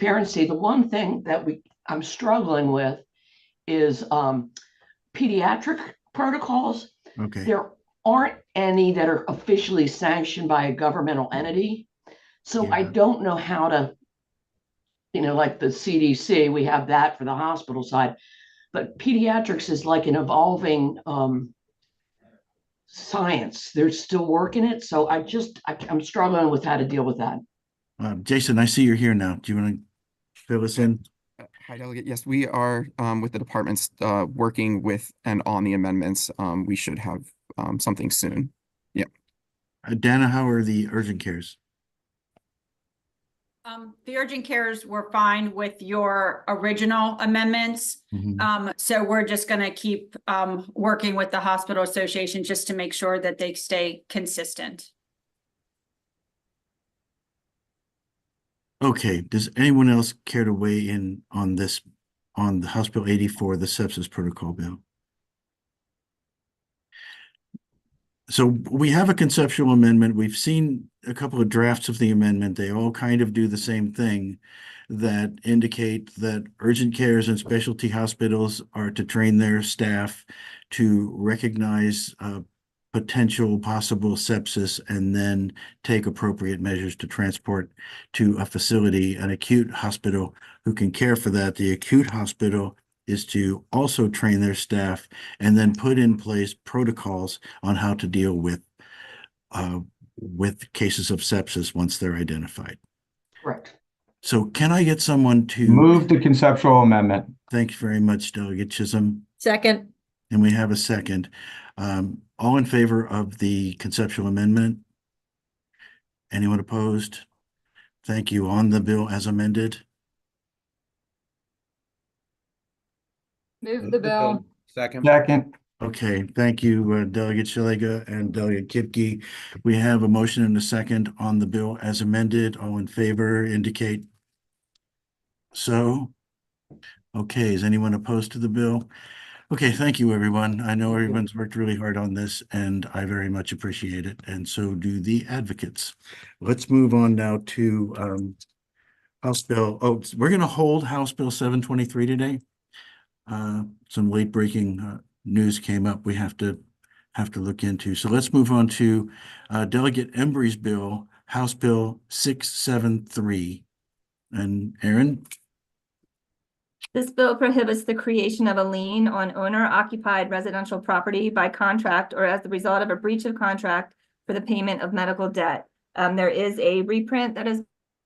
transparency, the one thing that I'm struggling with is pediatric protocols. Okay. There aren't any that are officially sanctioned by a governmental entity. So I don't know how to, like the CDC, we have that for the hospital side, but pediatrics is like an evolving science. They're still working it. So I'm struggling with how to deal with that. Jason, I see you're here now. Do you want to fill us in? Hi, Delegate. Yes, we are with the departments working with and on the amendments. We should have something soon. Yeah. Dana, how are the urgent cares? The urgent cares were fine with your original amendments. So we're just going to keep working with the hospital association just to make sure that they stay consistent. Okay, does anyone else care to weigh in on this, on the House Bill 84, the sepsis protocol bill? So we have a conceptual amendment. We've seen a couple of drafts of the amendment. They all kind of do the same thing, that indicate that urgent cares and specialty hospitals are to train their staff to recognize potential possible sepsis and then take appropriate measures to transport to a facility, an acute hospital who can care for that. The acute hospital is to also train their staff and then put in place protocols on how to deal with cases of sepsis once they're identified. Correct. So can I get someone to move the conceptual amendment? Thank you very much, Delegate Chisholm. Second. And we have a second. All in favor of the conceptual amendment? Anyone opposed? Thank you. On the bill as amended? Move the bill. Second. Okay, thank you, Delegate Shalega and Delegate Kipke. We have a motion and a second on the bill as amended. All in favor indicate so. Okay, is anyone opposed to the bill? Okay, thank you, everyone. I know everyone's worked really hard on this, and I very much appreciate it, and so do the advocates. Let's move on now to House Bill. Oh, we're going to hold House Bill 723 today. Some late breaking news came up we have to look into. So let's move on to Delegate Embry's bill, House Bill 673. And Aaron? This bill prohibits the creation of a lien on owner-occupied residential property by contract or as the result of a breach of contract for the payment of medical debt. There is a reprint that has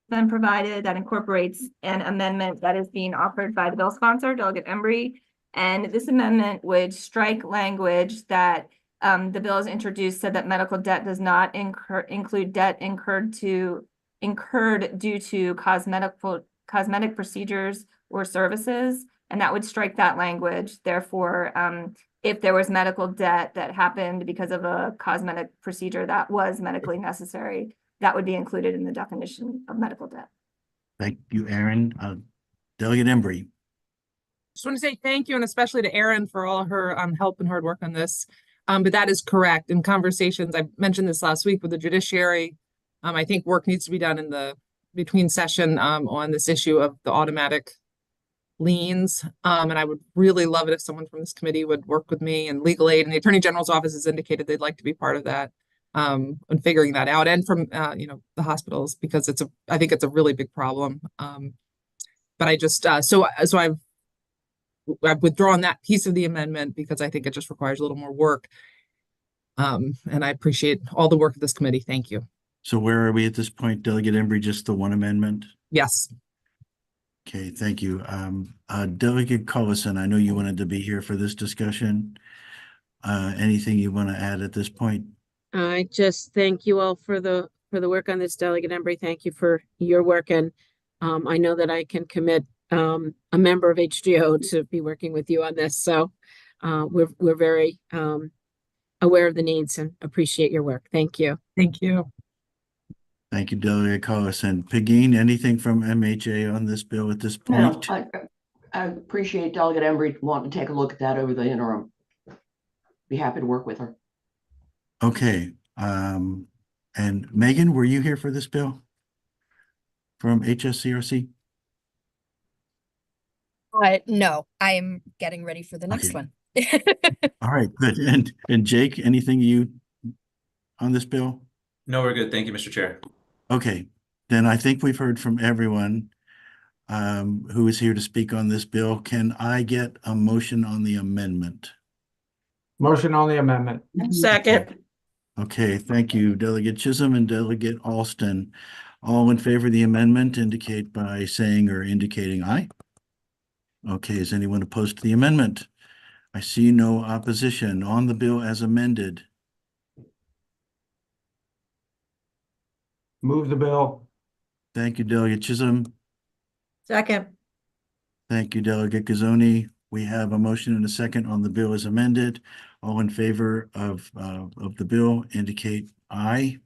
been provided that incorporates an amendment that is being offered by the bill sponsor, Delegate Embry. And this amendment would strike language that the bill has introduced, said that medical debt does not include debt incurred due to cosmetic procedures or services, and that would strike that language. Therefore, if there was medical debt that happened because of a cosmetic procedure that was medically necessary, that would be included in the definition of medical debt. Thank you, Aaron. Delegate Embry. Just want to say thank you, and especially to Erin for all her help and hard work on this. But that is correct. In conversations, I mentioned this last week with the judiciary. I think work needs to be done in the between session on this issue of the automatic liens. And I would really love it if someone from this committee would work with me and legal aid, and the Attorney General's office has indicated they'd like to be part of that and figuring that out, and from the hospitals, because I think it's a really big problem. But I just so I've withdrawn that piece of the amendment because I think it just requires a little more work. And I appreciate all the work of this committee. Thank you. So where are we at this point, Delegate Embry? Just the one amendment? Yes. Okay, thank you. Delegate Collison, I know you wanted to be here for this discussion. Anything you want to add at this point? I just thank you all for the work on this, Delegate Embry. Thank you for your work, and I know that I can commit a member of HGO to be working with you on this. So we're very aware of the needs and appreciate your work. Thank you. Thank you. Thank you, Delegate Collison. Pegeen, anything from MHA on this bill at this point? No, I appreciate Delegate Embry wanting to take a look at that over the interim. Be happy to work with her. Okay. And Megan, were you here for this bill from HSCRC? No, I'm getting ready for the next Okay. one. All right, good. And Jake, anything you on this bill? No, we're good. Thank you, Mr. Chair. Okay, then I think we've heard from everyone who is here to speak on this bill. Can I get a motion on the amendment? Motion on the amendment. Second. Okay, thank you, Delegate Chisholm and Delegate Alston. All in favor of the amendment indicate by saying or indicating aye. Okay, is anyone opposed to the amendment? I see no opposition on the bill as amended. Move the bill. Thank you, Delegate Chisholm. Second. Thank you, Delegate Gazzoni. We have a motion and a second on the bill as amended. All in favor of the bill indicate aye.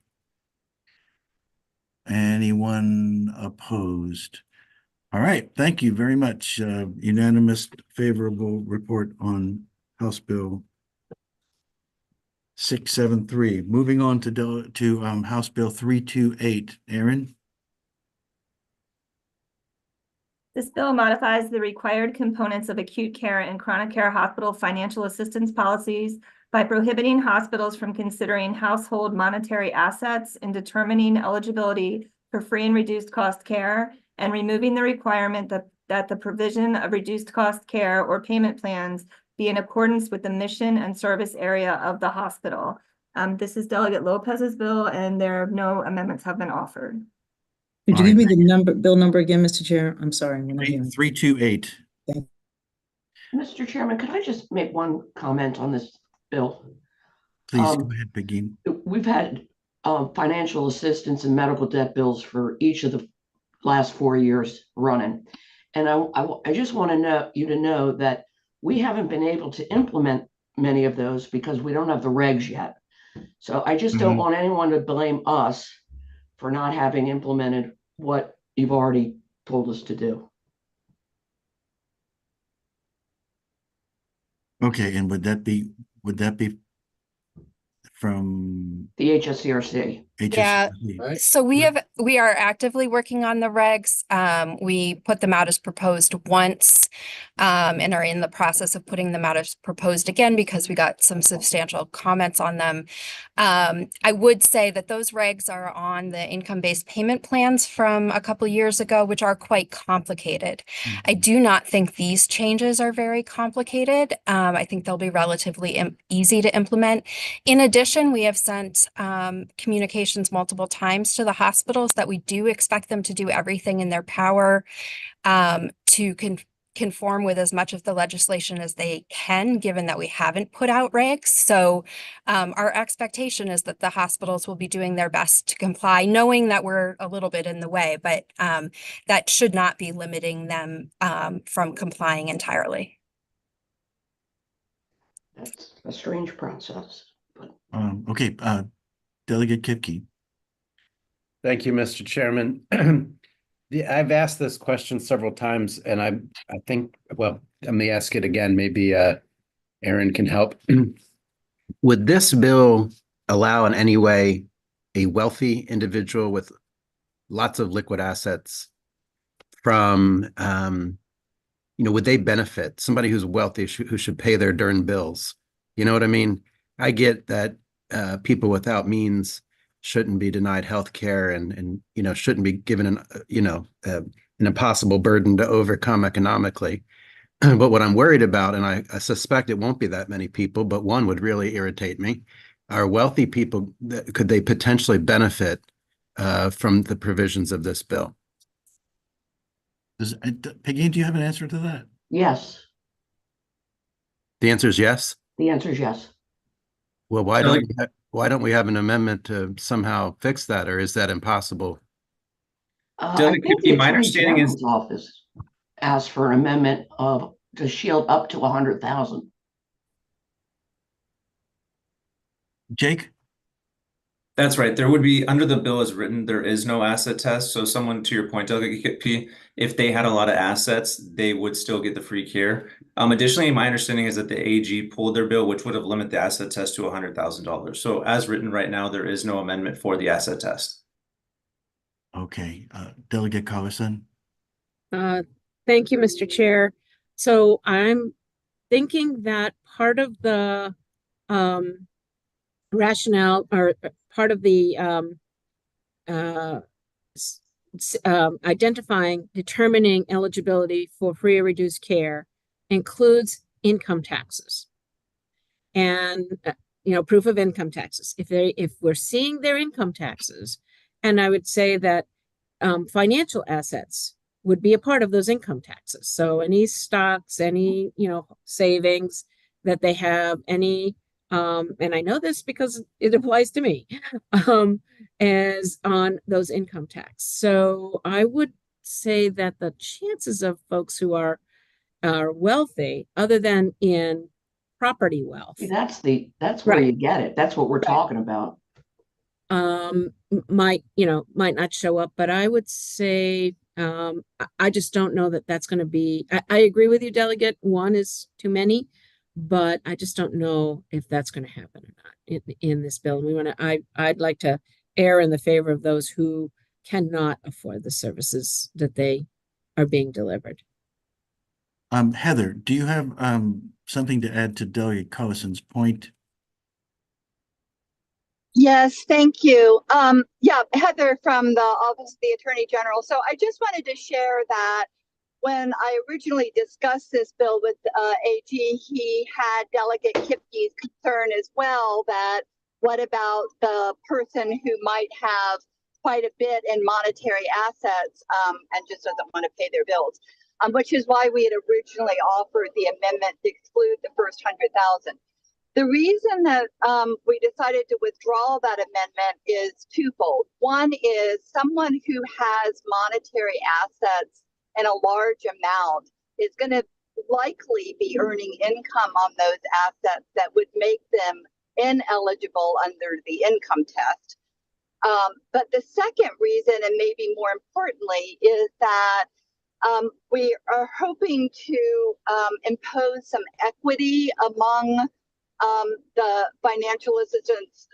Anyone opposed? All right, thank you very much. Unanimous favorable report on House Bill 673. Moving on to House Bill 328. Aaron? This bill modifies the required components of acute care and chronic care hospital financial assistance policies by prohibiting hospitals from considering household monetary assets in determining eligibility for free and reduced cost care, and removing the requirement that the provision of reduced cost care or payment plans be in accordance with the mission and service area of the hospital. This is Delegate Lopez's bill, and no amendments have been offered. Could you All give right. me the bill number again, Mr. Chair? I'm sorry. We're not hearing. 328. Mr. Chairman, could I just make one comment on this bill? Please go ahead, Begin. We've had financial assistance and medical debt bills for each of the last 4 years running. And I just want you to know that we haven't been able to implement many of those because we don't have the regs yet. So I just don't want anyone to blame us for not having implemented what you've already told us to do. Okay, and would that be from The HSCRC. Yeah. HSCRC? So we are actively working on the regs. We put them out as proposed once, and are in the process of putting them out as proposed again because we got some substantial comments on them. I would say that those regs are on the income-based payment plans from a couple years ago, which are quite complicated. I do not think these changes are very complicated. I think they'll be relatively easy to implement. In addition, we have sent communications multiple times to the hospitals that we do expect them to do everything in their power to conform with as much of the legislation as they can, given that we haven't put out regs. So our expectation is that the hospitals will be doing their best to comply, knowing that we're a little bit in the way, but that should not be limiting them from complying entirely. That's a strange process. But Okay, Delegate Kipke. Thank you, Mr. Chairman. I've asked this question several times, and I think, well, let me ask it again. Maybe Aaron can help. Would this bill allow in any way a wealthy individual with lots of liquid assets from, would they benefit? Somebody who's wealthy who should pay their darn bills. You know what I mean? I get that people without means shouldn't be denied health care and shouldn't be given an impossible burden to overcome economically. But what I'm worried about, and I suspect it won't be that many people, but one would really irritate me, are wealthy people. Could they potentially benefit from the provisions of this bill? Peggy, do you have an answer to that? yes, The answer is yes. the answer is yes. Well, why don't we have an amendment to somehow fix that, or is that impossible? I Delegate think the Kipke, my Attorney understanding is- General's office asked for an amendment to shield up to 100,000. Jake? That's right. There would be, under the bill as written, there is no asset test. So someone, to your point, Delegate Kipke, if they had a lot of assets, they would still get the free care. Additionally, my understanding is that the AG pulled their bill, which would have limited the asset test to $100,000. So as written right now, there is no amendment for the asset test. Okay, Delegate Collison. Thank you, Mr. Chair. So I'm thinking that part of the rationale or part of the determining eligibility for free or reduced care includes income taxes and proof of income taxes. If we're seeing their income taxes, and I would say that financial assets would be a part of those income taxes. So any stocks, any savings that they have, any and I know this because it applies to me, as on those income tax. So I would say that the chances of folks who are wealthy, other than in property wealth, That's where right, you get it. That's what we're talking about. might not show up. But I would say I just don't know that that's going to be. I agree with you, Delegate. One is too many, but I just don't know if that's going to happen or not in this bill. And I'd like to err in the favor of those who cannot afford the services that they are being delivered. Heather, do you have something to add to Delegate Collison's point? Yes, thank you. Yeah, Heather from the Office of the Attorney General. So I just wanted to share that when I originally discussed this bill with AG, he had Delegate Kipke's concern as well, that what about the person who might have quite a bit in monetary assets and just doesn't want to pay their bills, which is why we had originally offered the amendment to exclude the first 100,000. The reason that we decided to withdraw that amendment is twofold. One is someone who has monetary assets in a large amount is going to likely be earning income on those assets that would make them ineligible under the income test. But the second reason, and maybe more importantly, is that we are hoping to impose some equity among the financial assistance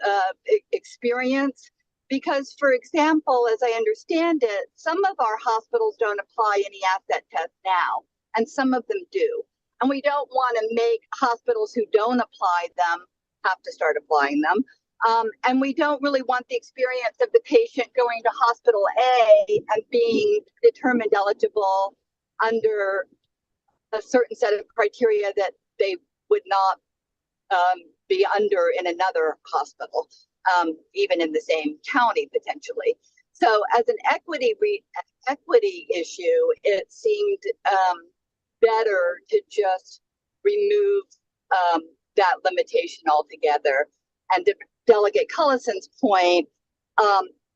experience. Because, for example, as I understand it, some of our hospitals don't apply any asset tests now, and some of them do. And we don't want to make hospitals who don't apply them have to start applying them. And we don't really want the experience of the patient going to hospital A and being determined eligible under a certain set of criteria that they would not be under in another hospital, even in the same county potentially. So as an equity issue, it seemed better to just remove that limitation altogether. And to Delegate Collison's point,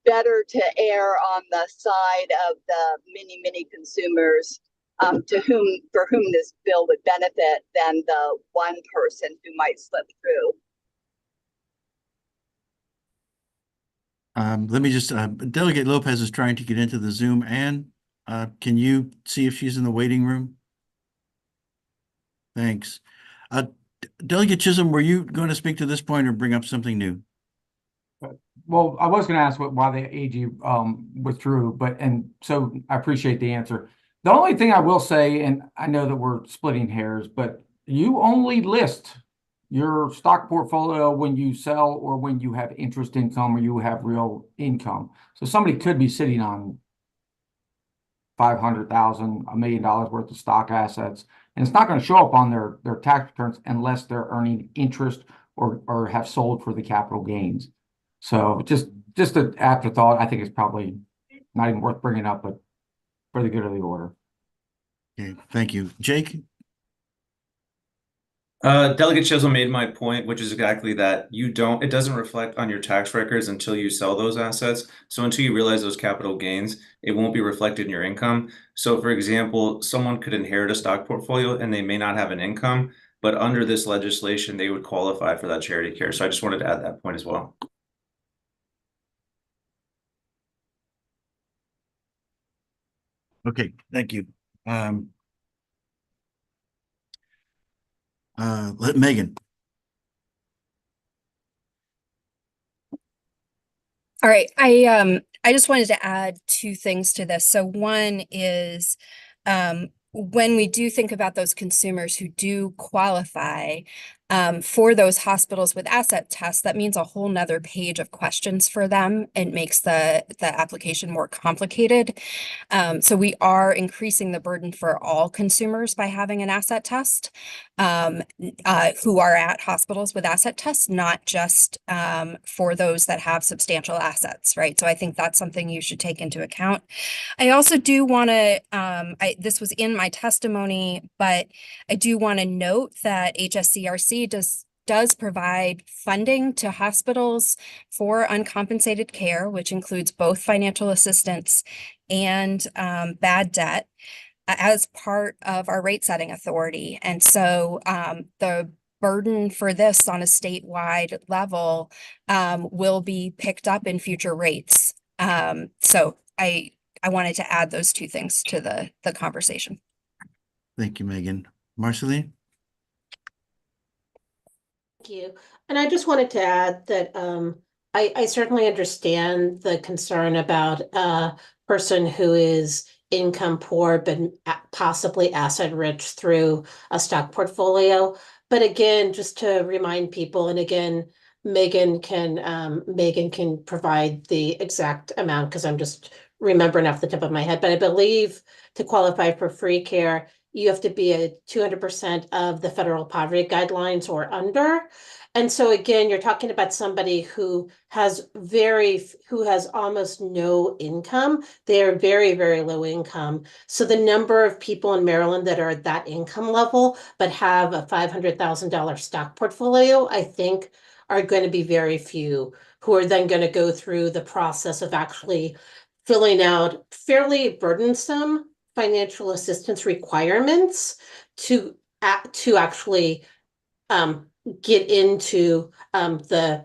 better to err on the side of the many consumers for whom this bill would benefit than the one person who might slip through. Let me just, Delegate Lopez is trying to get into the Zoom. Ann, can you see if she's in the waiting room? Thanks. Delegate Chisholm, were you going to speak to this point or bring up something new? Well, I was going to ask why the AG withdrew, and so I appreciate the answer. The only thing I will say, and I know that we're splitting hairs, but you only list your stock portfolio when you sell or when you have interest income or you have real income. So somebody could be sitting on $500,000, $1 million worth of stock assets, and it's not going to show up on their tax returns unless they're earning interest or have sold for the capital gains. So just an afterthought. I think it's probably not even worth bringing up, but for the good of the order. Okay, thank you. Jake? Delegate Chisholm made my point, which is exactly that it doesn't reflect on your tax records until you sell those assets. So until you realize those capital gains, it won't be reflected in your income. So for example, someone could inherit a stock portfolio and they may not have an income, but under this legislation, they would qualify for that charity care. So I just wanted to add that point as well. Okay, thank you. Let Megan. All right, I just wanted to add two things to this. So one is when we do think about those consumers who do qualify for those hospitals with asset tests, that means a whole nother page of questions for them. It makes the application more complicated. So we are increasing the burden for all consumers by having an asset test who are at hospitals with asset tests, not just for those that have substantial assets, right? So I think that's something you should take into account. I also do want to, this was in my testimony, but I do want to note that HSCRC does provide funding to hospitals for uncompensated care, which includes both financial assistance and bad debt as part of our rate setting authority. And so the burden for this on a statewide level will be picked up in future rates. So I wanted to add those two things to the conversation. Thank you, Megan. Marceline? Thank you. And I just wanted to add that I certainly understand the concern about a person who is income poor but possibly asset rich through a stock portfolio. But again, just to remind people, and again, Megan can provide the exact amount because I'm just remembering off the top of my head. But I believe to qualify for free care, you have to be at 200% of the federal poverty guidelines or under. And so again, you're talking about somebody who has almost no income. They're very, very low income. So the number of people in Maryland that are at that income level, but have a $500,000 stock portfolio, I think are going to be very few, who are then going to go through the process of actually filling out fairly burdensome financial assistance requirements to actually get into the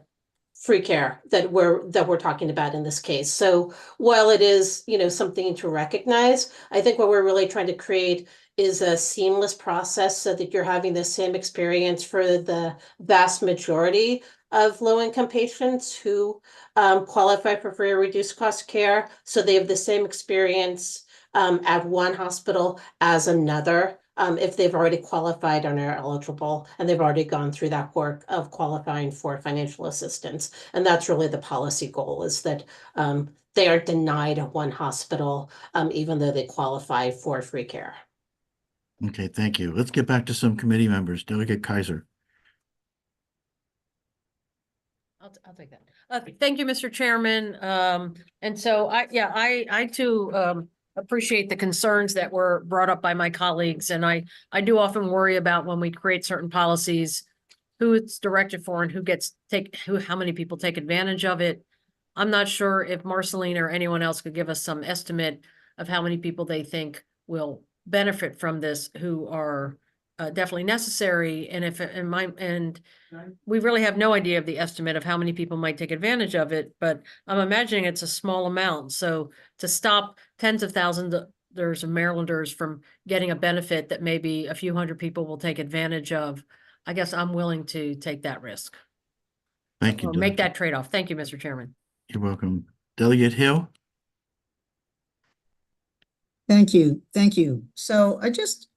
free care that we're talking about in this case. So while it is, something to recognize, I think what we're really trying to create is a seamless process so that you're having the same experience for the vast majority of low-income patients who qualify for free or reduced cost care. So they have the same experience at one hospital as another, if they've already qualified and are eligible, and they've already gone through that work of qualifying for financial assistance. And that's really the policy goal, is that they are denied at one hospital, even though they qualify for free care. Okay, thank you. Let's get back to some committee members. Delegate Kaiser. I'll take that. Thank you, Mr. Chairman. And so I too appreciate the concerns that were brought up by my colleagues. And I do often worry about when we create certain policies, who it's directed for and how many people take advantage of it. I'm not sure if Marceline or anyone else could give us some estimate of how many people they think will benefit from this, who are definitely necessary. And we really have no idea of the estimate of how many people might take advantage of it, but I'm imagining it's a small amount. So to stop tens of thousands of Marylanders from getting a benefit that maybe a few hundred people will take advantage of, I guess I'm willing to take that risk. Thank you. Or make that trade-off. Thank you, Mr. Chairman. You're welcome. Delegate Hill? Thank you. Thank you. So I guess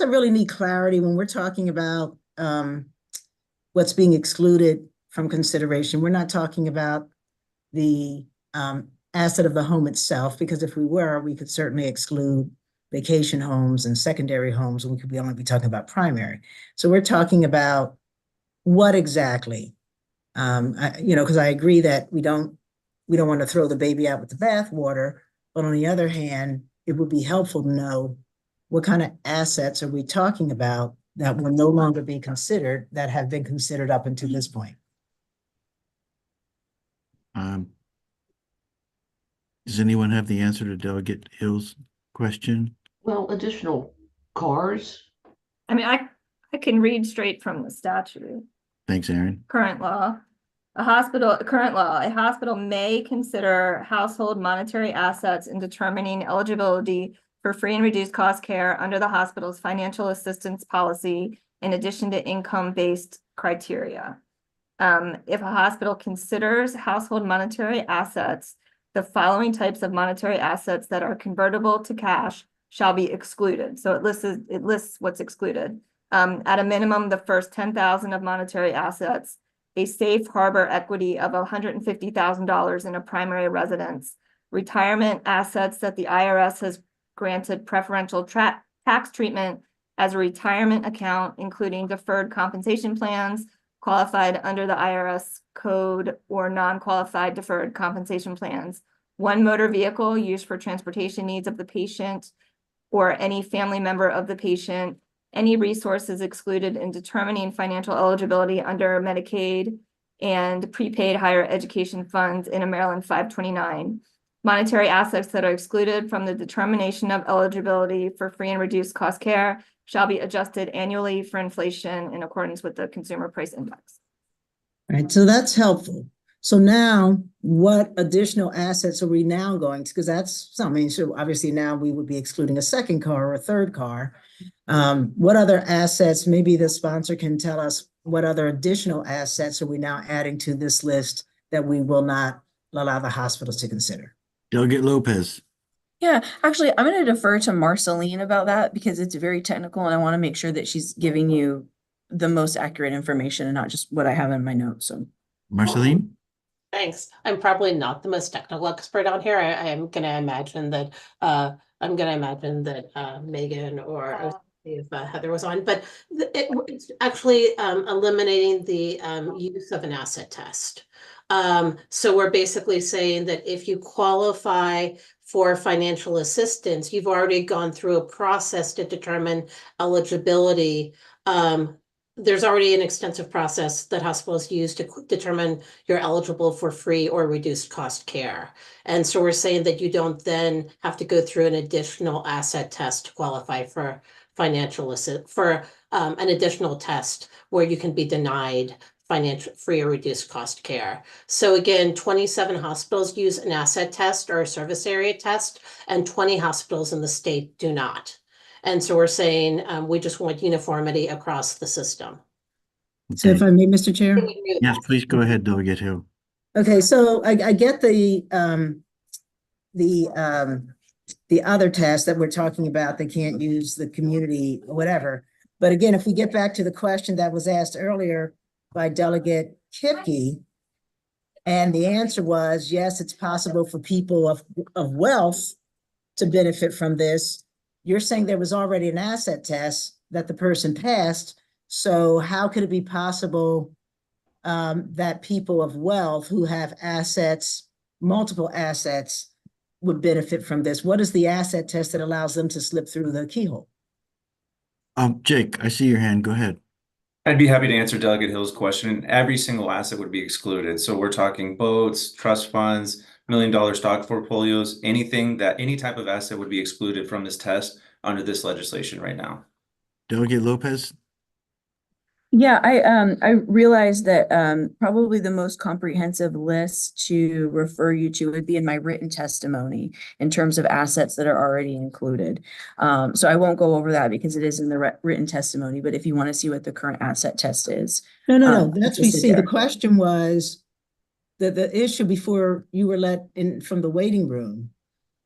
I really need clarity when we're talking about what's being excluded from consideration. We're not talking about the asset of the home itself, because if we were, we could certainly exclude vacation homes and secondary homes, and we could only be talking about primary. So we're talking about what exactly, because I agree that we don't want to throw the baby out with the bathwater, but on the other hand, it would be helpful to know what kind of assets are we talking about that will no longer be considered, that have been considered up until this point. Does anyone have the answer to Delegate Hill's question? Well, additional cars. I mean, I can read straight from the statute. Thanks, Aaron. Current law. Current law, a hospital may consider household monetary assets in determining eligibility for free and reduced cost care under the hospital's financial assistance policy, in addition to income-based criteria. If a hospital considers household monetary assets, the following types of monetary assets that are convertible to cash shall be excluded. So it lists what's excluded. At a minimum, the first 10,000 of monetary assets, a safe harbor equity of $150,000 in a primary residence, retirement assets that the IRS has granted preferential tax treatment as a retirement account, including deferred compensation plans qualified under the IRS code or non-qualified deferred compensation plans, one motor vehicle used for transportation needs of the patient or any family member of the patient, any resources excluded in determining financial eligibility under Medicaid and prepaid higher education funds in a Maryland 529. Monetary assets that are excluded from the determination of eligibility for free and reduced cost care shall be adjusted annually for inflation in accordance with the Consumer Price Index. All right, so that's helpful. So now what additional assets are we now going to, because that's something, so obviously now we would be excluding a second car or a third car. What other assets, maybe the sponsor can tell us what other additional assets are we now adding to this list that we will not allow the hospitals to consider? Delegate Lopez. Yeah, actually, I'm going to defer to Marceline about that because it's very technical and I want to make sure that she's giving you the most accurate information and not just what I have in my notes. So, Marceline? Thanks. I'm probably not the most technical expert on here. I am going to imagine that Megan or if Heather was on, but it's actually eliminating the use of an asset test. So we're basically saying that if you qualify for financial assistance, you've already gone through a process to determine eligibility. There's already an extensive process that hospitals use to determine you're eligible for free or reduced cost care. And so we're saying that you don't then have to go through an additional asset test to qualify for financial assistance, for an additional test where you can be denied financial free or reduced cost care. So again, 27 hospitals use an asset test or a service area test, and 20 hospitals in the state do not. And so we're saying we just want uniformity across the system. So if I may, Mr. Chair? Yes, please go ahead, Delegate Hill. Okay, so I get the other tasks that we're talking about. They can't use the community or whatever. But again, if we get back to the question that was asked earlier by Delegate Kipke, and the answer was, yes, it's possible for people of wealth to benefit from this. You're saying there was already an asset test that the person passed. So how could it be possible that people of wealth who have assets, multiple assets, would benefit from this? What is the asset test that allows them to slip through the keyhole? Jake, I see your hand. Go ahead. I'd be happy to answer Delegate Hill's question. Every single asset would be excluded. So we're talking boats, trust funds, $1 million stock portfolios, any type of asset would be excluded from this test under this legislation right now. Delegate Lopez? yeah, I realized that probably the most comprehensive list to refer you to would be in my written testimony in terms of assets that are already included. So I won't go over that because it is in the written testimony, but if you want to see what the current asset test is. No, that's we listed see. The there. question was the issue before you were let in from the waiting room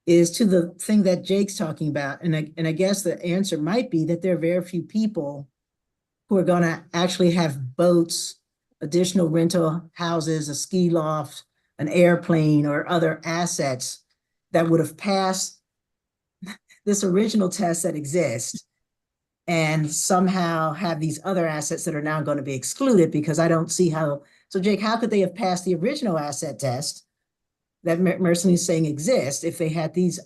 is to the thing that Jake's talking about. And I guess the answer might be that there are very few people who are going to actually have boats, additional rental houses, a ski loft, an airplane, or other assets that would have passed this original test that exists and somehow have these other assets that are now going to be excluded, because I don't see how. So Jake, how could they have passed the original asset test that Mercy is saying exists if they had these?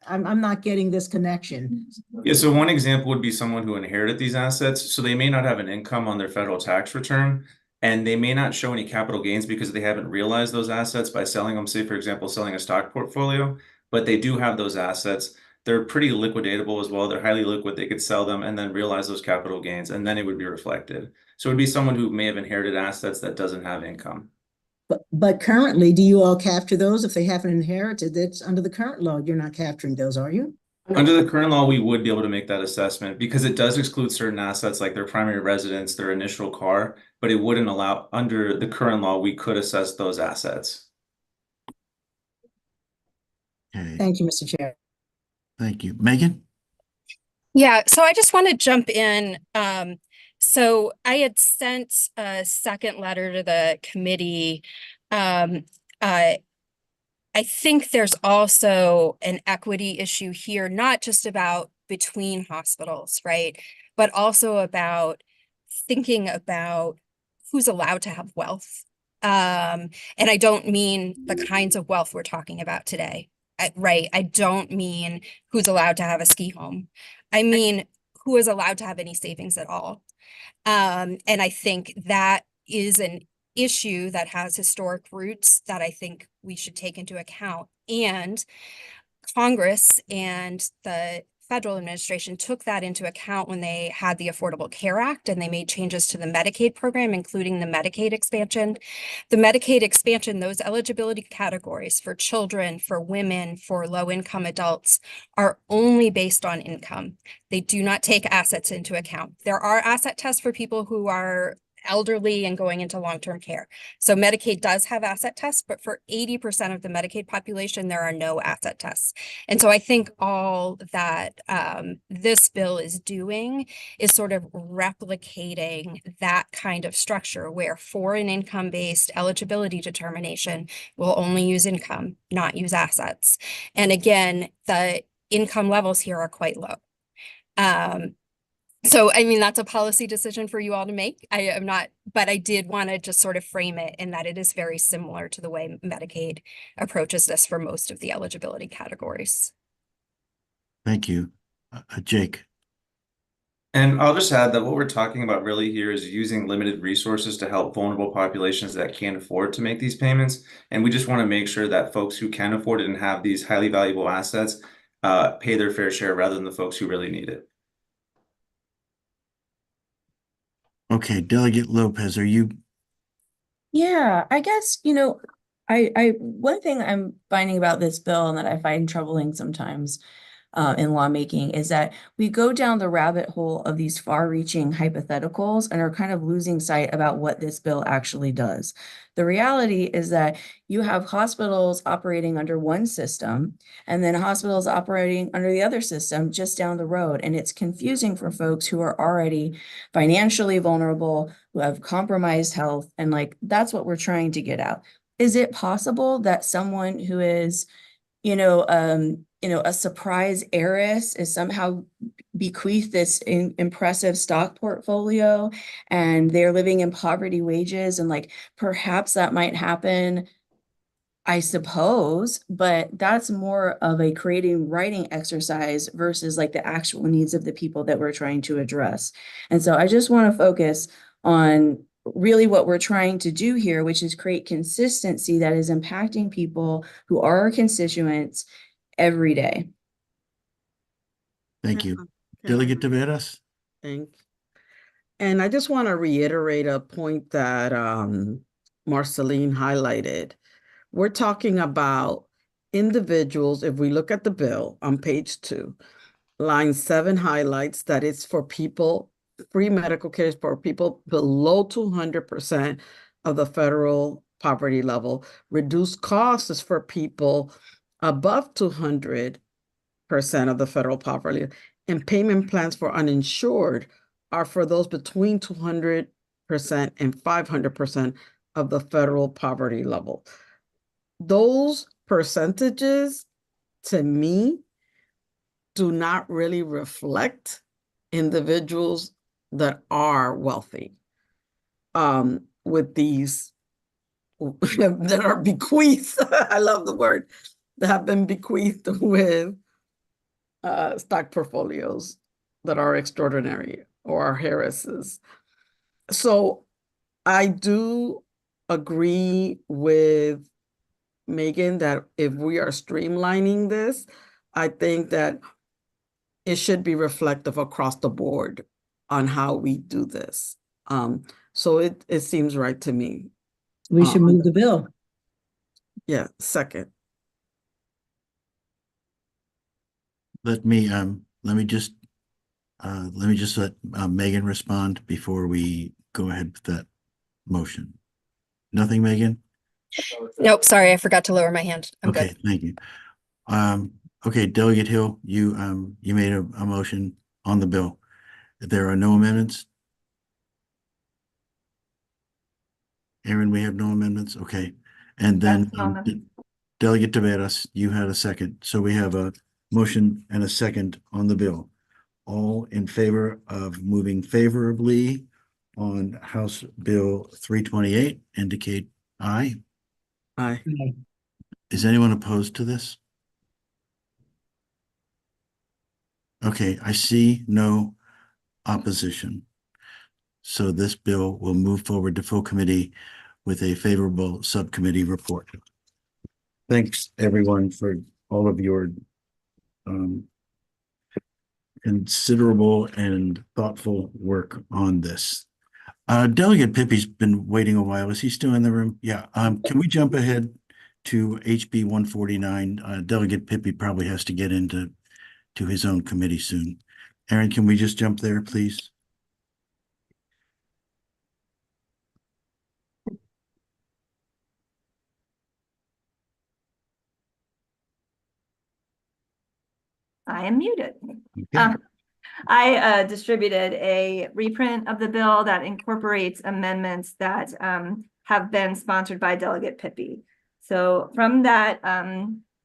I'm not getting this connection. Yeah, so one example would be someone who inherited these assets. So they may not have an income on their federal tax return, and they may not show any capital gains because they haven't realized those assets by selling them, say, for example, selling a stock portfolio, but they do have those assets. They're pretty liquidatable as well. They're highly liquid. They could sell them and then realize those capital gains, and then it would be reflected. So it would be someone who may have inherited assets that doesn't have income. But currently, do you all capture those if they haven't inherited? It's under the current law. You're not capturing those, are you? Under the current law, we would be able to make that assessment because it does exclude certain assets like their primary residence, their initial car, but it wouldn't allow, under the current law, we could assess those assets. Okay. Thank you, Mr. Chair. Thank you. Megan? Yeah, so I just want to jump in. So I had sent a second letter to the committee. Um, I think there's also an equity issue here, not just about between hospitals, right? But also about thinking about who's allowed to have wealth. And I don't mean the kinds of wealth we're talking about today. Right. I don't mean who's allowed to have a ski home. I mean, who is allowed to have any savings at all. And I think that is an issue that has historic roots that I think we should take into account. And Congress and the federal administration took that into account when they had the Affordable Care Act and they made changes to the Medicaid program, including the Medicaid expansion. The Medicaid expansion, those eligibility categories for children, for women, for low-income adults are only based on income. They do not take assets into account. There are asset tests for people who are elderly and going into long-term care. So Medicaid does have asset tests, but for 80% of the Medicaid population, there are no asset tests. And so I think all that this bill is doing is sort of replicating that kind of structure where for an income-based eligibility determination, we'll only use income, not use assets. And again, the income levels here are quite low. So, I mean, that's a policy decision for you all to make. I am not, but I did want to just sort of frame it in that it is very similar to the way Medicaid approaches this for most of the eligibility categories. Thank you. Jake. And I'll just add that what we're talking about really here is using limited resources to help vulnerable populations that can't afford to make these payments. And we just want to make sure that folks who can afford it and have these highly valuable assets pay their fair share rather than the folks who really need it. Okay, Delegate Lopez, are you? Yeah, I guess, one thing I'm finding about this bill and that I find troubling sometimes in lawmaking is that we go down the rabbit hole of these far-reaching hypotheticals and are kind of losing sight about what this bill actually does. The reality is that you have hospitals operating under one system and then hospitals operating under the other system just down the road. And it's confusing for folks who are already financially vulnerable, who have compromised health. And that's what we're trying to get out. Is it possible that someone who is a surprise heiress is somehow bequeathed this impressive stock portfolio and they're living in poverty wages and perhaps that might happen, I suppose, but that's more of a creating writing exercise versus the actual needs of the people that we're trying to address. And so I just want to focus on really what we're trying to do here, which is create consistency that is impacting people who are our constituents every day. Thank you. Delegate Taveras? Thank you. And I just want to reiterate a point that Marceline highlighted. We're talking about individuals, if we look at the bill on page 2, line 7 highlights that it's for people, free medical care is for people below 200% of the federal poverty level. Reduced costs is for people above 200% of the federal poverty. And payment plans for uninsured are for those between 200% and 500% of the federal poverty level. Those percentages, to me, do not really reflect individuals that are wealthy, with these that are bequeathed. I love the word, that have been bequeathed with stock portfolios that are extraordinary or are heiresses. So I do agree with Megan that if we are streamlining this, I think that it should be reflective across the board on how we do this. So it seems right to me. We should move the bill. Yeah, second. Let me just let Megan respond before we go ahead with that motion. Nothing, Megan? Nope, sorry, I forgot to lower my hand. I'm Okay, good. thank you. Okay, Delegate Hill, you made a motion on the bill? There are no amendments? Aaron, we have no amendments? Okay. And then Delegate Taveras, you had a second. So we have a motion and a second on the bill. All in favor of moving favorably on House Bill 328, indicate aye. Aye. Is anyone opposed to this? Okay, I see no opposition. So this bill will move forward to full committee with a favorable subcommittee report. Thanks, everyone, for all of your considerable and thoughtful work on this. Delegate Pippi's been waiting a while. Is he still in the room? Yeah. Can we jump ahead to HB 149? Delegate Pippi probably has to get into his own committee soon. Aaron, can we just jump there, please? I am muted. Okay. I distributed a reprint of the bill that incorporates amendments that have been sponsored by Delegate Pippi. So from that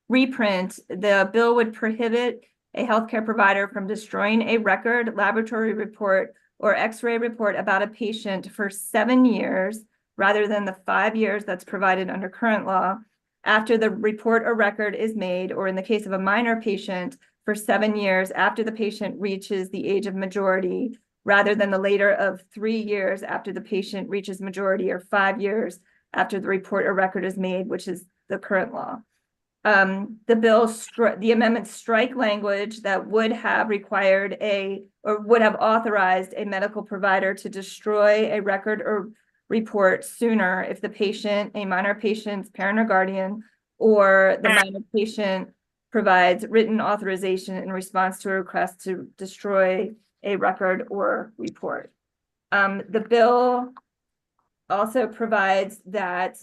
reprint, the bill would prohibit a healthcare provider from destroying a record, laboratory report, or X-ray report about a patient for 7 years, rather than the 5 years that's provided under current law, after the report or record is made, or in the case of a minor patient, for 7 years after the patient reaches the age of majority, rather than the later of 3 years after the patient reaches majority, or 5 years after the report or record is made, which is the current law. The amendments strike language that would have required would have authorized a medical provider to destroy a record or report sooner if the patient, a minor patient's parent or guardian, or the minor patient provides written authorization in response to a request to destroy a record or report. The bill also provides that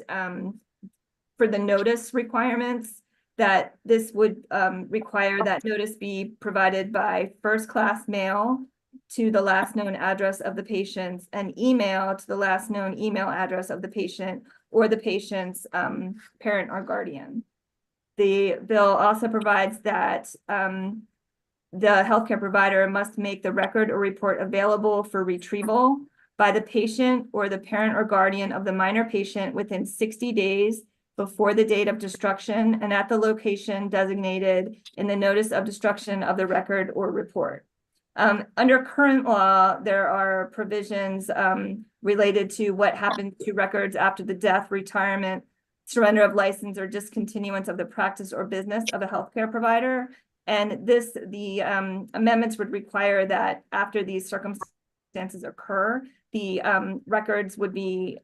for the notice requirements, that this would require that notice be provided by first-class mail to the last known address of the patient, and email to the last known email address of the patient or the patient's parent or guardian. The bill also provides that the healthcare provider must make the record or report available for retrieval by the patient or the parent or guardian of the minor patient within 60 days before the date of destruction and at the location designated in the notice of destruction of the record or report. Under current law, there are provisions related to what happens to records after the death, retirement, surrender of license, or discontinuance of the practice or business of a healthcare provider. And the amendments would require that after these circumstances occur, the records would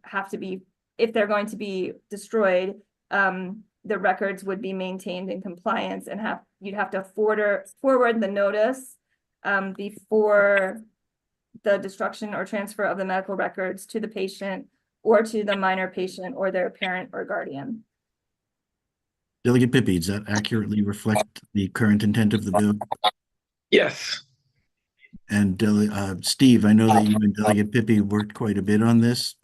have to be, if they're going to be destroyed, the records would be maintained in compliance, and you'd have to forward the notice before the destruction or transfer of the medical records to the patient or to the minor patient or their parent or guardian. Delegate Pippi, does that accurately reflect the current intent of the bill? Yes. And Steve, I know that you and Delegate Pippi worked quite a bit on this.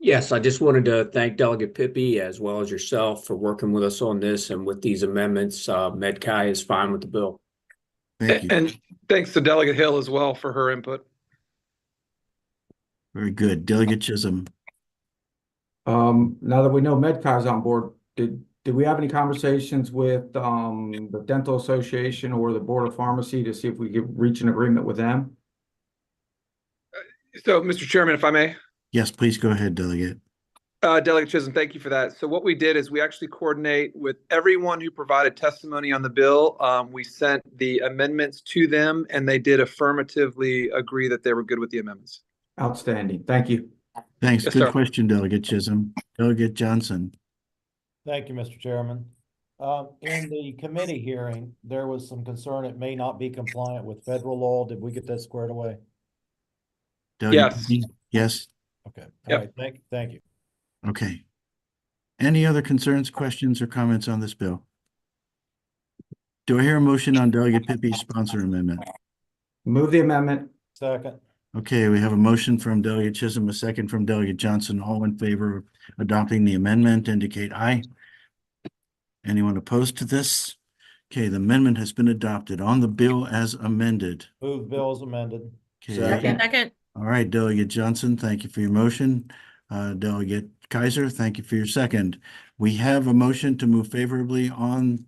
Yes, I just wanted to thank Delegate Pippi as well as yourself for working with us on this and with these amendments. MedCai is fine with the bill. Thank you. And thanks to Delegate Hill as well for her input. Very good. Delegate Chisholm. Now that we know MedCai is on board, did we have any conversations with the Dental Association or the Board of Pharmacy to see if we could reach an agreement with them? So, Mr. Chairman, if I may. Yes, please go ahead, Delegate. Delegate Chisholm, thank you for that. So what we did is we actually coordinate with everyone who provided testimony on the bill. We sent the amendments to them, and they did affirmatively agree that they were good with the amendments. Outstanding. Thank you. Thanks. Yes, Good sir. question, Delegate Chisholm. Delegate Johnson. Thank you, Mr. Chairman. In the committee hearing, there was some concern it may not be compliant with federal law. Did we get that squared away? Delegate Yes. Pippi? Yes. Okay. All Yep. right. Thank you. Okay. Any other concerns, questions, or comments on this bill? Do I hear a motion on Delegate Pippi's sponsor amendment? Move the amendment. Second. Okay, we have a motion from Delegate Chisholm, a second from Delegate Johnson. All in favor of adopting the amendment, indicate aye. Anyone opposed to this? Okay, the amendment has been adopted. On the bill as amended. Move bill as amended. Okay. Second. All right, Delegate Johnson, thank you for your motion. Delegate Kaiser, thank you for your second. We have a motion to move favorably on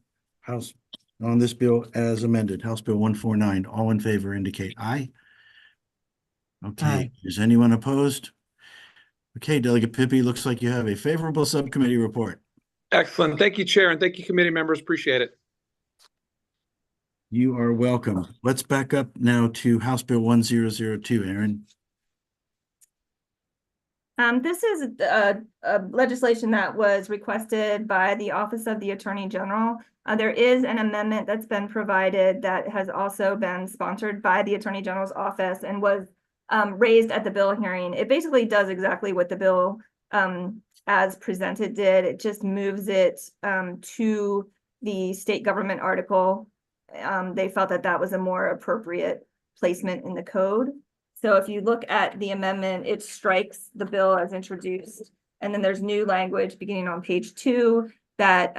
this bill as amended, House Bill 149. All in favor indicate aye. Okay, Aye. is anyone opposed? Okay, Delegate Pippi, looks like you have a favorable subcommittee report. Excellent. Thank you, Chair, and thank you, committee members. Appreciate it. You are welcome. Let's back up now to House Bill 1002, Aaron. This is a legislation that was requested by the Office of the Attorney General. There is an amendment that's been provided that has also been sponsored by the Attorney General's office and was raised at the bill hearing. It basically does exactly what the bill as presented did. It just moves it to the state government article. They felt that that was a more appropriate placement in the code. So if you look at the amendment, it strikes the bill as introduced. And then there's new language beginning on page 2 that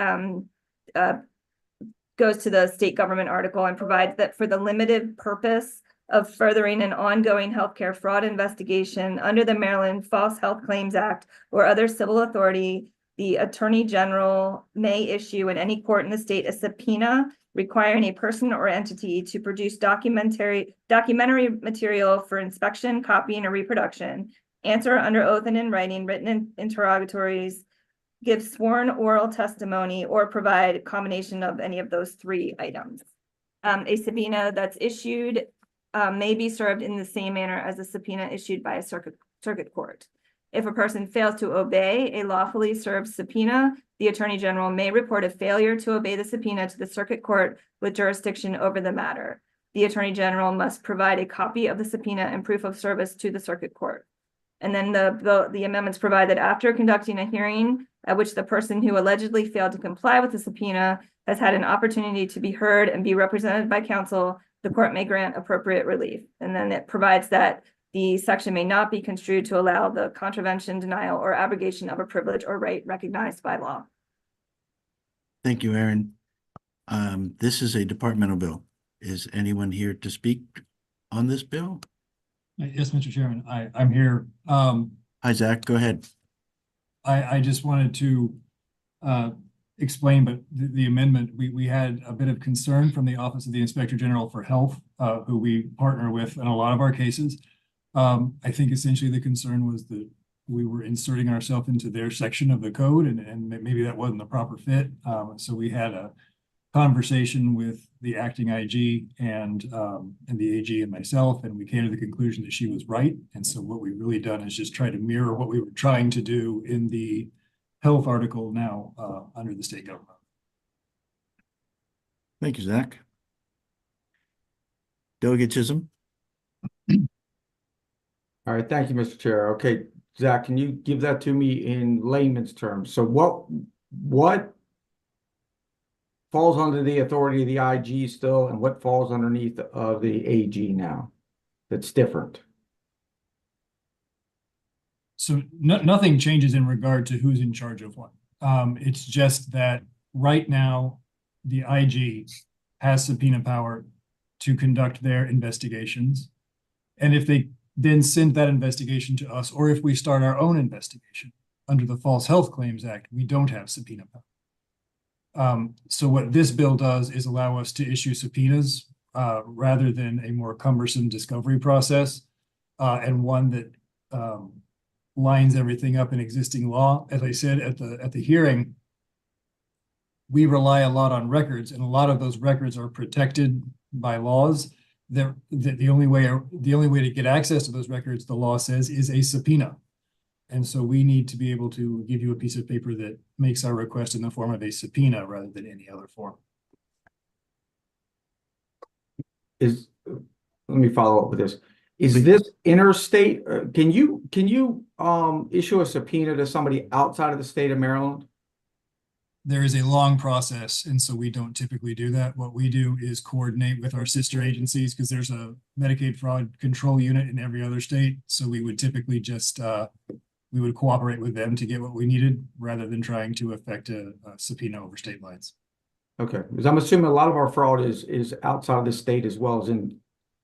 goes to the state government article and provides that for the limited purpose of furthering an ongoing healthcare fraud investigation under the Maryland False Health Claims Act or other civil authority, the Attorney General may issue in any court in the state a subpoena requiring a person or entity to produce documentary material for inspection, copying, or reproduction, answer under oath and in writing written interrogatories, give sworn oral testimony, or provide a combination of any of those 3 items. A subpoena that's issued may be served in the same manner as a subpoena issued by a circuit court. If a person fails to obey a lawfully served subpoena, the Attorney General may report a failure to obey the subpoena to the circuit court with jurisdiction over the matter. The Attorney General must provide a copy of the subpoena and proof of service to the circuit court. And then the amendments provide that after conducting a hearing at which the person who allegedly failed to comply with the subpoena has had an opportunity to be heard and be represented by counsel, the court may grant appropriate relief. And then it provides that the section may not be construed to allow the contravention, denial, or abrogation of a privilege or right recognized by law. Thank you, Aaron. This is a departmental bill. Is anyone here to speak on this bill? Yes, Mr. Chairman, I'm here. Hi, Zach, go ahead. I just wanted to explain, but the amendment, we had a bit of concern from the Office of the Inspector General for Health, who we partner with in a lot of our cases. I think essentially the concern was that we were inserting ourselves into their section of the code and maybe that wasn't the proper fit. So we had a conversation with the acting IG and the AG and myself, and we came to the conclusion that she was right. And so what we've really done is just try to mirror what we were trying to do in the health article now under the state government. Thank you, Zach. Delegate Chisholm. All right, thank you, Mr. Chair. Okay, Zach, can you give that to me in layman's terms? So what falls under the authority of the IG still, and what falls underneath of the AG now that's different? So nothing changes in regard to who's in charge of what. It's just that right now, the IG has subpoena power to conduct their investigations. And if they then send that investigation to us, or if we start our own investigation under the False Health Claims Act, we don't have subpoena power. So what this bill does is allow us to issue subpoenas rather than a more cumbersome discovery process and one that lines everything up in existing law. As I said at the hearing, we rely a lot on records, and a lot of those records are protected by laws. The only way to get access to those records, the law says, is a subpoena. And so we need to be able to give you a piece of paper that makes our request in the form of a subpoena rather than any other form. Let me follow up with this. Is this interstate? Can you issue a subpoena to somebody outside of the state of Maryland? there is a long process, and so we don't typically do that. What we do is coordinate with our sister agencies because there's a Medicaid fraud control unit in every other state. So we would typically just we would cooperate with them to get what we needed rather than trying to effect a subpoena over state lines. Okay, because I'm assuming a lot of our fraud is outside of the state as well as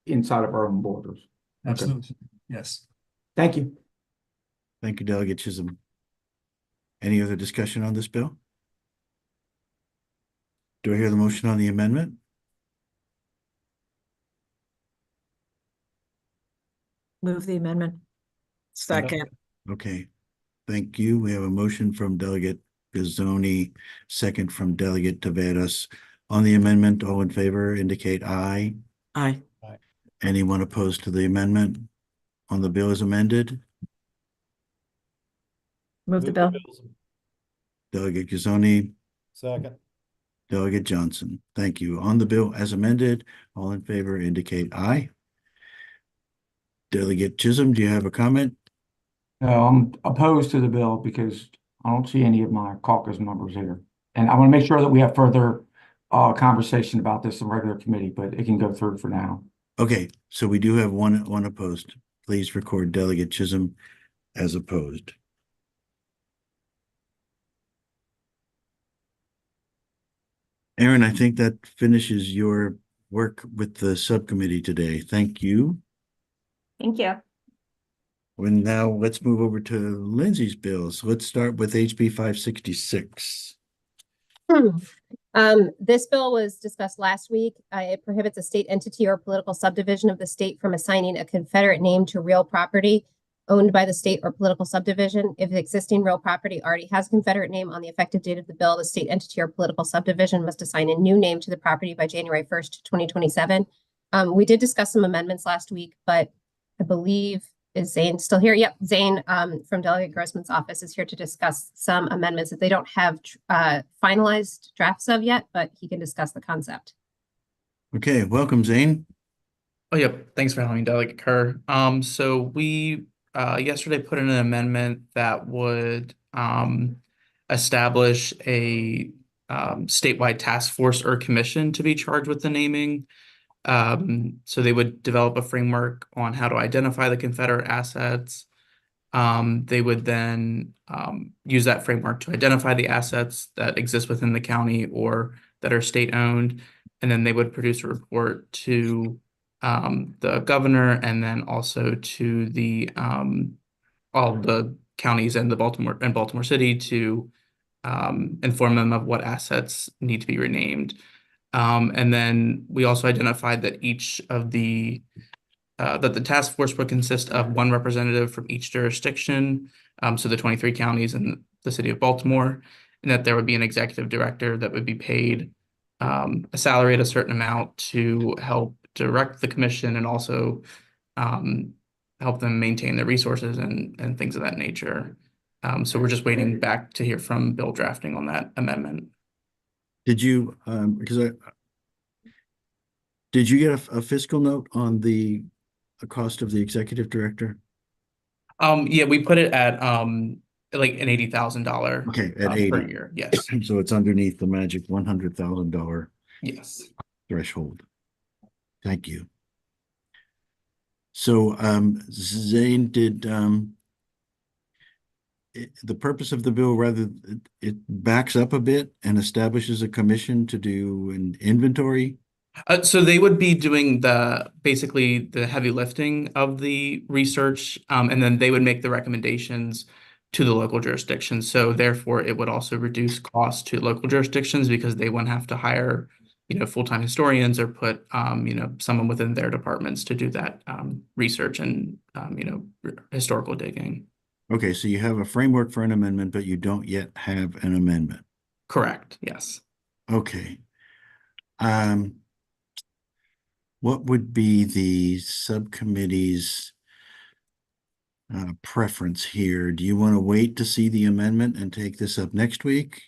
inside of our own borders. Okay. Absolutely. Yes. Thank you. Thank you, Delegate Chisholm. Any other discussion on this bill? Do I hear the motion on the amendment? Move the amendment. Second. Okay, thank you. We have a motion from Delegate Gazzoni, second from Delegate Taveras. On the amendment, all in favor indicate aye. Aye. Anyone opposed to the amendment on the bill as amended? Move the bill. Delegate Gazzoni, Second. Delegate Johnson. Thank you. On the bill as amended, all in favor indicate aye. Delegate Chisholm, do you have a comment? No, I'm opposed to the bill because I don't see any of my caucus members here. And I want to make sure that we have further conversation about this in regular committee, but it can go through for now. Okay, so we do have one opposed. Please record Delegate Chisholm as opposed. Aaron, I think that finishes your work with the subcommittee today. Thank you. Thank you. And now let's move over to Lindsay's bills. Let's start with HB 566. This bill was discussed last week. It prohibits a state entity or political subdivision of the state from assigning a Confederate name to real property owned by the state or political subdivision. If the existing real property already has a Confederate name on the effective date of the bill, the state entity or political subdivision must assign a new name to the property by January 1st, 2027. We did discuss some amendments last week, but I believe, is Zane still here? Yep, Zane from Delegate Grossman's office is here to discuss some amendments that they don't have finalized drafts of yet, but he can discuss the concept. Okay, welcome, Zane. Oh, yep. Thanks for having me, Delegate Kerr. So we yesterday put in an amendment that would establish a statewide task force or commission to be charged with the naming. So they would develop a framework on how to identify the Confederate assets. They would then use that framework to identify the assets that exist within the county or that are state-owned, and then they would produce a report to the governor and then also to the all the counties and Baltimore City to inform them of what assets need to be renamed. And then we also identified that each of the that the task force would consist of one representative from each jurisdiction, so the 23 counties and the city of Baltimore, and that there would be an executive director that would be paid a salary at a certain amount to help direct the commission and also help them maintain their resources and things of that nature. So we're just waiting back to hear from bill drafting on that amendment. Did you, did you get a fiscal note on the cost of the executive director? Yeah, we put it at like an $80,000 okay, at 80 per year. Yes. So it's underneath the magic $100,000 yes threshold. Thank you. So Zane, did the purpose of the bill, rather it backs up a bit and establishes a commission to do an inventory? So they would be doing basically the heavy lifting of the research, and then they would make the recommendations to the local jurisdictions. So therefore, it would also reduce costs to local jurisdictions because they wouldn't have to hire, full-time historians or put, someone within their departments to do that research and, historical digging. Okay, so you have a framework for an amendment, but you don't yet have an amendment. Correct. Yes. Okay. What would be the subcommittee's preference here? Do you want to wait to see the amendment and take this up next week?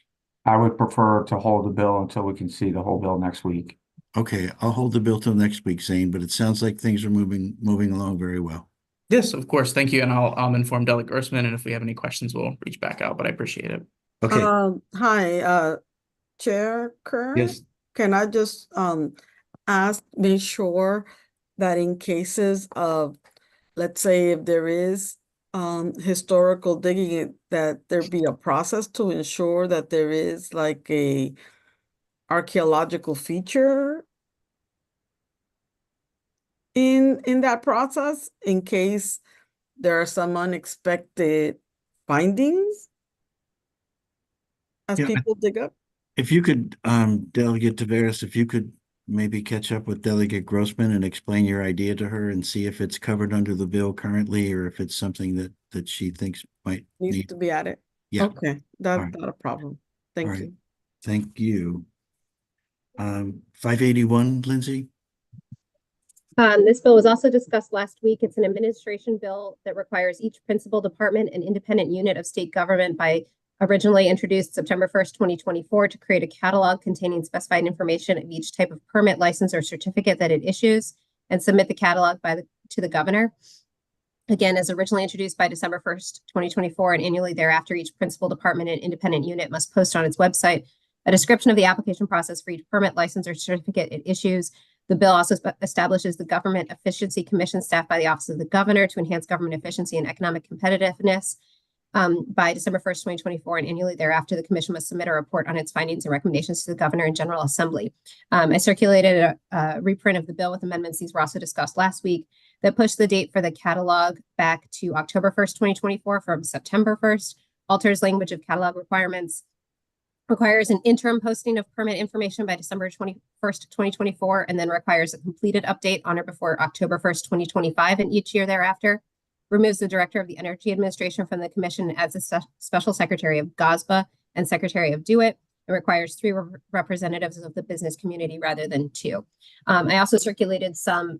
I would prefer to hold the bill until we can see the whole bill next week. Okay, I'll hold the bill till next week, Zane, but it sounds like things are moving along very well. Yes, of course. Thank you. And I'll inform Delegate Grossman, and if we have any questions, we'll reach back out, but I appreciate it. Okay, Hi, Chair Kerr. yes, Can I just make sure that in cases of, let's say, if there is historical digging, that there be a process to ensure that there is like a archaeological feature in that process in case there are some unexpected findings as Yeah, people dig up? if you could, Delegate Taveras, if you could maybe catch up with Delegate Grossman and explain your idea to her and see if it's covered under the bill currently or if it's something that she thinks might Needs need. to be added? Yeah. Okay, All that's right. not a problem. All Thank right. you. Thank you. 581, Lindsay? This bill was also discussed last week. It's an administration bill that requires each principal department and independent unit of state government by originally introduced September 1st, 2024 to create a catalog containing specified information of each type of permit, license, or certificate that it issues and submit the catalog to the governor. Again, as originally introduced by December 1st, 2024, and annually thereafter, each principal department and independent unit must post on its website a description of the application process for each permit, license, or certificate it issues. The bill also establishes the Government Efficiency Commission staffed by the Office of the Governor to enhance government efficiency and economic competitiveness. By December 1st, 2024, and annually thereafter, the commission must submit a report on its findings and recommendations to the governor and General Assembly. I circulated a reprint of the bill with amendments. These were also discussed last week that pushed the date for the catalog back to October 1st, 2024 from September 1st, alters language of catalog requirements, requires an interim posting of permit information by December 21st, 2024, and then requires a completed update on or before October 1st, 2025, and each year thereafter. Removes the Director of the Energy Administration from the Commission as a Special Secretary of GOSBA and Secretary of DeWitt. It requires 3 representatives of the business community rather than 2. I also circulated some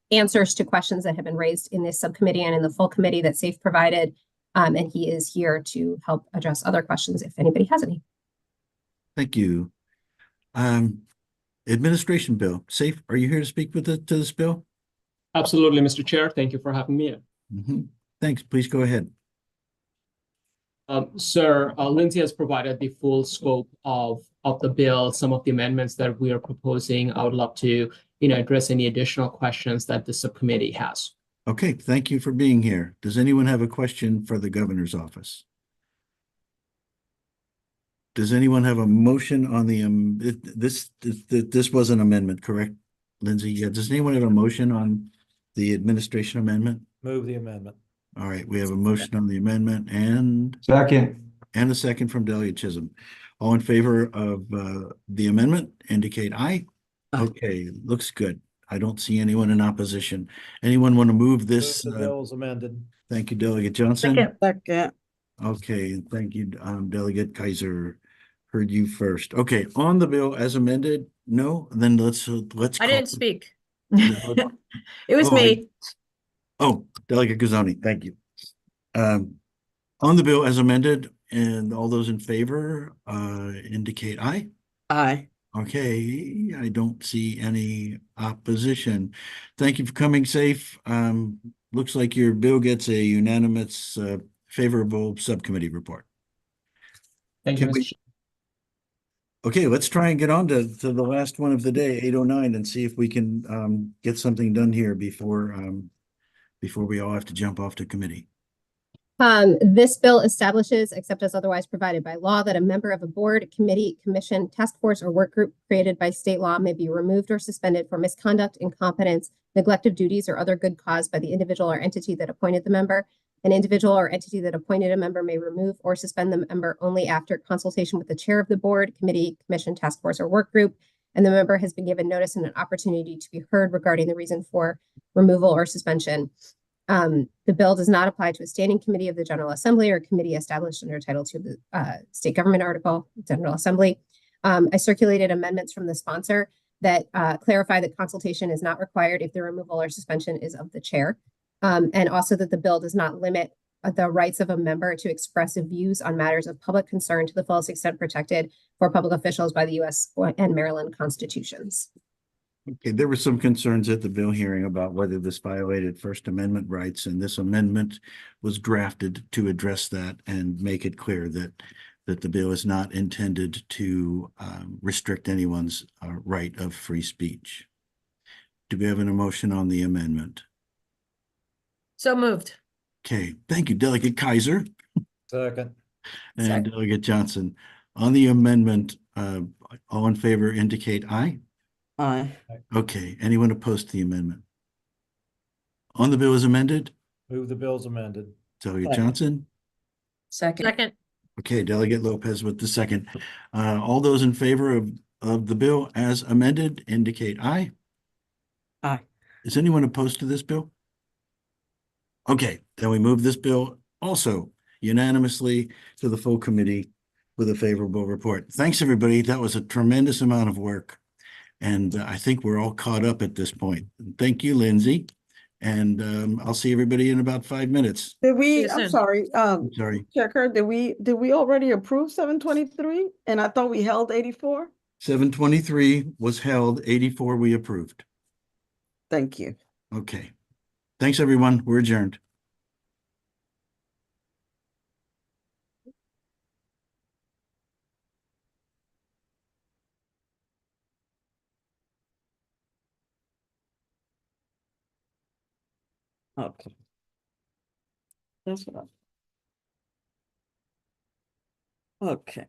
answers to questions that have been raised in this subcommittee and in the full committee that SAFE provided. And he is here to help address other questions if anybody has any. Thank you. Administration bill. Safe, are you here to speak to this bill? Absolutely, Mr. Chair. Thank you for having me. Thanks. Please go ahead. Sir, Lindsay has provided the full scope of the bill, some of the amendments that we are proposing. I would love to, address any additional questions that the subcommittee has. Okay, thank you for being here. Does anyone have a question for the governor's office? Does anyone have a motion on the, this was an amendment, correct, Lindsay? Yeah, does anyone have a motion on the administration amendment? Move the amendment. All right, we have a motion on the amendment and a second from Delegate Chisholm. All in favor of the amendment, indicate aye. Okay, looks good. I don't see anyone in opposition. Anyone want to move this? Move the bill is amended. Thank you, Delegate Johnson. Second. Okay, thank you, Delegate Kaiser. Heard you first. Okay, on the bill as amended, no? Then let's I didn't speak. It was me. Delegate Guzzoni, thank you. On the bill as amended, and all those in favor indicate aye. Aye. Okay, I don't see any opposition. Thank you for coming, Safe. Looks like your bill gets a unanimous favorable subcommittee report. Thank you, Mr. Chair. Okay, let's try and get on to the last one of the day, 809, and see if we can get something done here before we all have to jump off to committee. This bill establishes, except as otherwise provided by law, that a member of a board, committee, commission, task force, or work group created by state law may be removed or suspended for misconduct, incompetence, neglect of duties, or other good cause by the individual or entity that appointed the member. An individual or entity that appointed a member may remove or suspend the member only after consultation with the chair of the board, committee, commission, task force, or work group, and the member has been given notice and an opportunity to be heard regarding the reason for removal or suspension. The bill does not apply to a standing committee of the General Assembly or committee established under Title II of the State Government Article, General Assembly. I circulated amendments from the sponsor that clarify that consultation is not required if the removal or suspension is of the chair. And also that the bill does not limit the rights of a member to express views on matters of public concern to the fullest extent protected for public officials by the U.S. and Maryland constitutions. Okay, there were some concerns at the bill hearing about whether this violated First Amendment rights, and this amendment was drafted to address that and make it clear that the bill is not intended to restrict anyone's right of free speech. Do we have an emotion on the amendment? So moved. Okay, thank you, Delegate Kaiser Second. and Second. Delegate Johnson. On the amendment, all in favor indicate aye. Aye. Okay, anyone opposed to the amendment? On the bill as amended, Move the bills amended. Delegate Second. Johnson. Second. Second. Okay, Delegate Lopez with the second. All those in favor of the bill as amended indicate aye. Aye. Is anyone opposed to this bill? Okay, then we move this bill also unanimously to the full committee with a favorable report. Thanks, everybody. That was a tremendous amount of work. And I think we're all caught up at this point. Thank you, Lindsay. And I'll see everybody in about 5 minutes. Did See we, you I'm soon. sorry, Sorry. Checker, did we already approve 723? And I thought we held 84? 723 was held, 84 we approved. Thank you. Okay. Thanks, everyone. We're adjourned. Okay. That's what I. Okay.